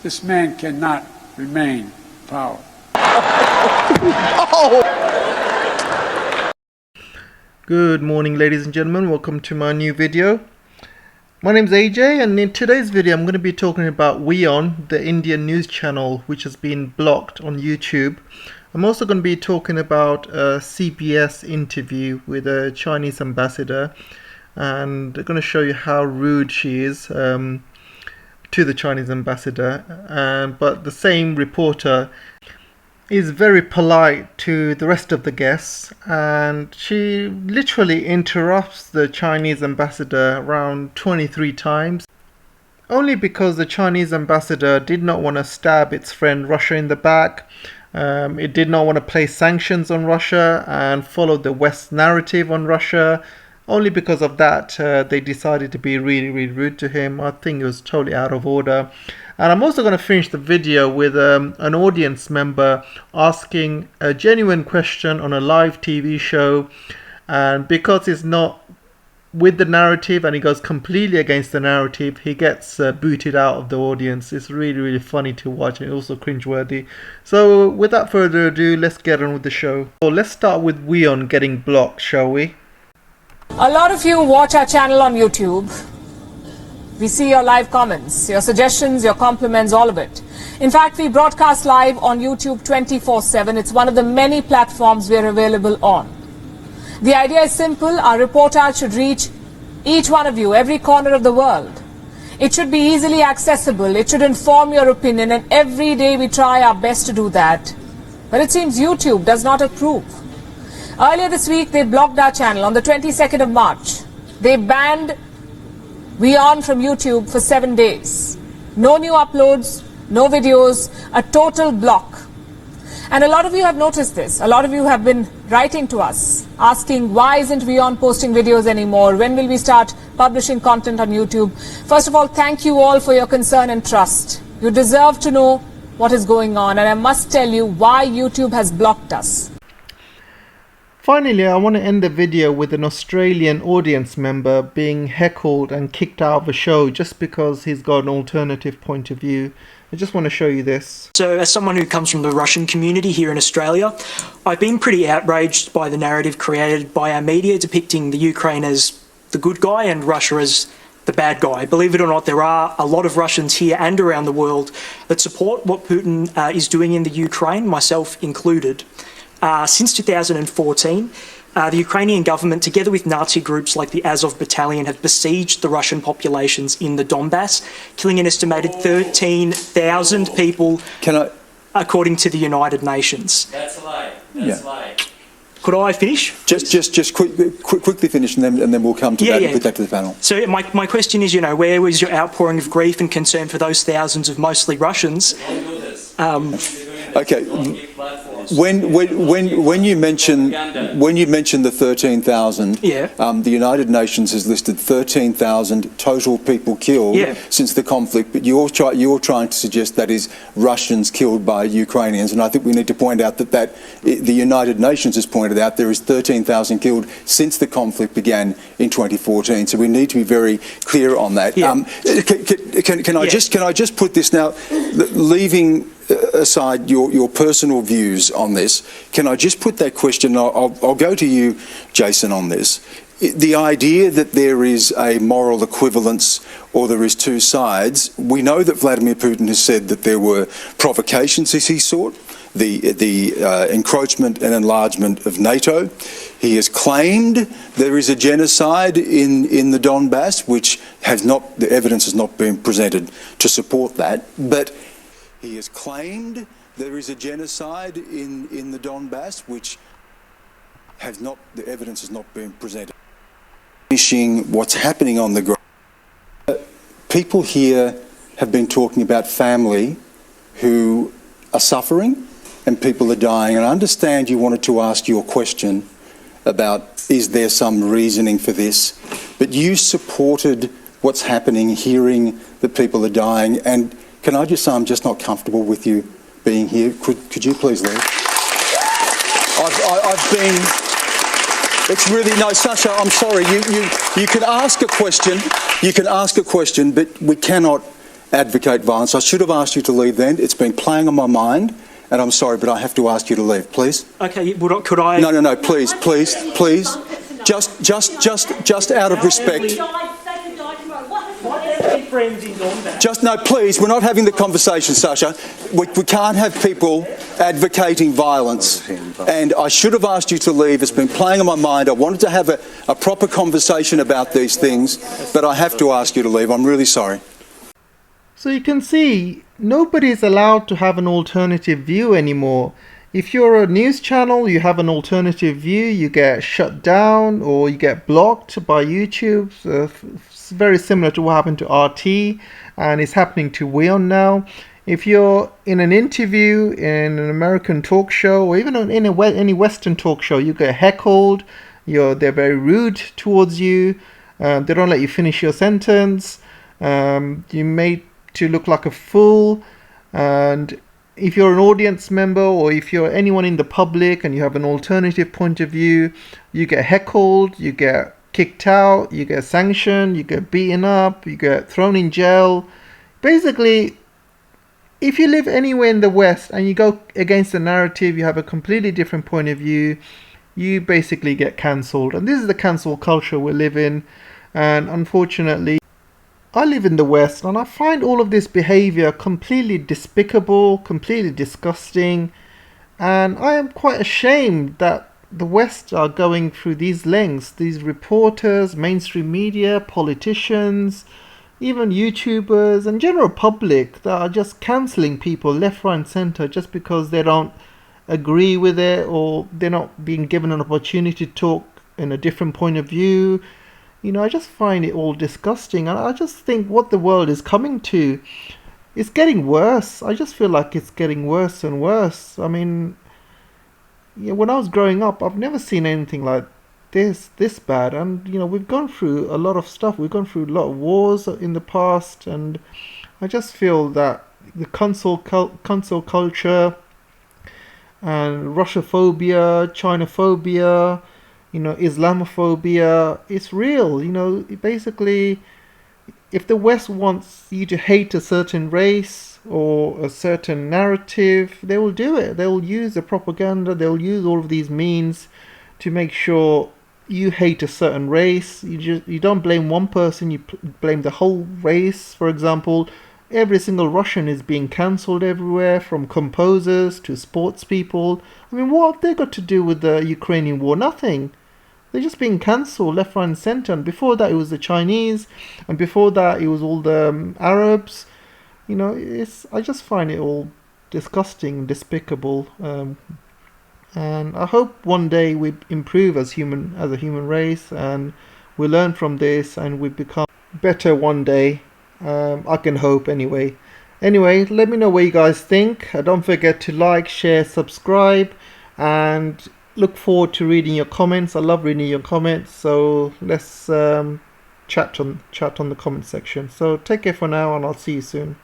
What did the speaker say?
This man cannot remain in power. Good morning, ladies and gentlemen. Welcome to my new video. My name is AJ, and in today's video I'm going to be talking about Wion, the Indian news channel which has been blocked on YouTube. I'm also going to be talking about a CBS interview with a Chinese ambassador, and I'm going to show you how rude she is to the Chinese ambassador. But the same reporter is very polite to the rest of the guests, and she literally interrupts the Chinese ambassador around 23 times, only because the Chinese ambassador did not want to stab its friend Russia in the back. It did not want to place sanctions on Russia and follow the West narrative on Russia. Only because of that, they decided to be really rude to him. I think it was totally out of order. And I'm also going to finish the video with an audience member asking a genuine question on a live TV show. And because it's not with the narrative and he goes completely against the narrative, he gets booted out of the audience. It's really funny to watch, and also cringeworthy. So without further ado, let's get on with the show. So let's start with Wion getting blocked, shall we? A lot of you watch our channel on YouTube. We see your live comments, your suggestions, your compliments, all of it. In fact, we broadcast live on YouTube 24/7. It's one of the many platforms we're available on. The idea is simple. Our reportage should reach each one of you, every corner of the world. It should be easily accessible. It should inform your opinion, and every day we try our best to do that. But it seems YouTube does not approve. Earlier this week, they blocked our channel on the 22nd of March. They banned Wion from YouTube for 7 days. No new uploads, no videos, a total block. And a lot of you have noticed this. A lot of you have been writing to us, asking why isn't Wion posting videos anymore? When will we start publishing content on YouTube? First of all, thank you all for your concern and trust. You deserve to know what is going on, and I must tell you why YouTube has blocked us. Finally, I want to end the video with an Australian audience member being heckled and kicked out of a show just because he's got an alternative point of view. I just want to show you this. So as someone who comes from the Russian community here in Australia, I've been pretty outraged by the narrative created by our media depicting the Ukraine as the good guy and Russia as the bad guy. Believe it or not, there are a lot of Russians here and around the world that support what Putin is doing in the Ukraine, myself included. Since 2014, the Ukrainian government, together with Nazi groups like the Azov Battalion, have besieged the Russian populations in the Donbass, killing an estimated 13,000 people, according to the United Nations. That's a lie. That's a lie. Could I finish? Just quickly finish, and then we'll come to that and put that to the panel. So my question is, where was your outpouring of grief and concern for those thousands of mostly Russians? Okay. When you mention the 13,000, the United Nations has listed 13,000 total people killed since the conflict, but you're trying to suggest that is Russians killed by Ukrainians, and I think we need to point out that the United Nations has pointed out there is 13,000 killed since the conflict began in 2014. So we need to be very clear on that. Can I just put this now, leaving aside your personal views on this, can I just put that question, I'll go to you, Jason, on this. The idea that there is a moral equivalence or there is two sides, we know that Vladimir Putin has said that there were provocations as he sought, the encroachment and enlargement of NATO. He has claimed there is a genocide in the Donbass, which the evidence has not been presented to support that, but he has claimed there is a genocide in the Donbass, which the evidence has not been presented. Finishing what's happening on the ground. People here have been talking about family who are suffering and people are dying. And I understand you wanted to ask your question about, is there some reasoning for this? But you supported what's happening, hearing that people are dying, and can I just say I'm just not comfortable with you being here? Could you please leave? I've been... It's really... No, Sasha, I'm sorry. You can ask a question. You can ask a question, but we cannot advocate violence. I should have asked you to leave then. It's been playing on my mind, and I'm sorry, but I have to ask you to leave, please. Okay, could I? No, please. Just out of respect. Just no, please. We're not having the conversation, Sasha. We can't have people advocating violence. And I should have asked you to leave. It's been playing on my mind. I wanted to have a proper conversation about these things, but I have to ask you to leave. I'm really sorry. So you can see nobody is allowed to have an alternative view anymore. If you're a news channel, you have an alternative view, you get shut down or you get blocked by YouTube. It's very similar to what happened to RT, and it's happening to Wion now. If you're in an interview in an American talk show, or even in any Western talk show, you get heckled. They're very rude towards you. They don't let you finish your sentence. You're made to look like a fool. And if you're an audience member, or if you're anyone in the public and you have an alternative point of view, you get heckled, you get kicked out, you get sanctioned, you get beaten up, you get thrown in jail. Basically, if you live anywhere in the West and you go against the narrative, you have a completely different point of view, you basically get cancelled. And this is the cancel culture we live in. And unfortunately, I live in the West, and I find all of this behavior completely despicable, completely disgusting, and I am quite ashamed that the West are going through these lengths. These reporters, mainstream media, politicians, even YouTubers and general public that are just cancelling people left, right and centre just because they don't agree with it, or they're not being given an opportunity to talk in a different point of view. You know, I just find it all disgusting, and I just think what the world is coming to, it's getting worse. I just feel like it's getting worse and worse. I mean, yeah, when I was growing up, I've never seen anything like this bad. And you know, we've gone through a lot of stuff. We've gone through a lot of wars in the past, and I just feel that the cancel culture and Russophobia, Chinophobia, you know, Islamophobia, it's real. You know, basically, if the West wants you to hate a certain race or a certain narrative, they will do it. They will use the propaganda, they'll use all of these means to make sure you hate a certain race. You don't blame one person, you blame the whole race. For example, every single Russian is being cancelled everywhere, from composers to sports people. I mean, what have they got to do with the Ukrainian war? Nothing. They're just being cancelled left, right and centre. And before that it was the Chinese, and before that it was all the Arabs. You know, I just find it all disgusting, despicable. And I hope one day we improve as a human race, and we learn from this and we become better one day. I can hope anyway. Anyway, let me know what you guys think. Don't forget to like, share, subscribe, and look forward to reading your comments. I love reading your comments, so let's chat on the comment section. So take care for now, and I'll see you soon.